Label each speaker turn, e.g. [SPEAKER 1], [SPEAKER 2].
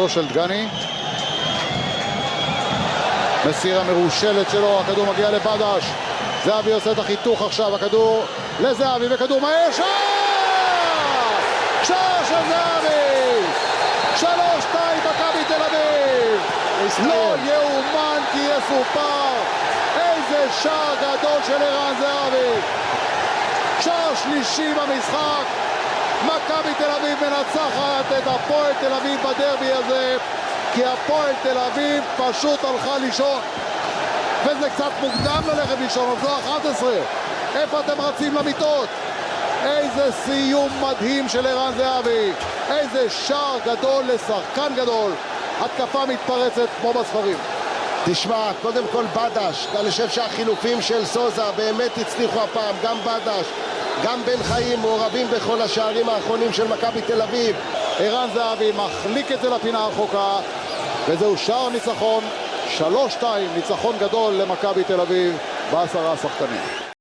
[SPEAKER 1] ידו של דגני. מסירה מרושלת שלו, הכדור מגיע לבדש. זהבי עושה את החיתוך עכשיו, הכדור לזהבי וכדור מהר, שער של זהבי! 3-2 מכבי תל אביב! לא יאומן כי יסופר! איזה שער גדול של ערן זהבי! שער שלישי במשחק! מכבי תל אביב מנצחת את הפועל תל אביב בדרבי הזה, כי הפועל תל אביב פשוט הלכה לישון. וזה קצת מוקדם ללכת לישון, עוד לא 11. איפה אתם רצים למיטות? איזה סיום מדהים של ערן זהבי, איזה שער גדול לשחקן גדול. התקפה מתפרצת כמו בספרים.
[SPEAKER 2] תשמע, קודם כל בדש, אני חושב שהחילופים של סוזה באמת הצליחו הפעם, גם בדש, גם בן חיים מעורבים בכל השערים האחרונים של מכבי תל אביב.
[SPEAKER 1] ערן זהבי מחליק את זה לפינה הרחוקה, וזהו שער ניצחון, 3-2, ניצחון גדול למכבי תל אביב ב10 שחקנים.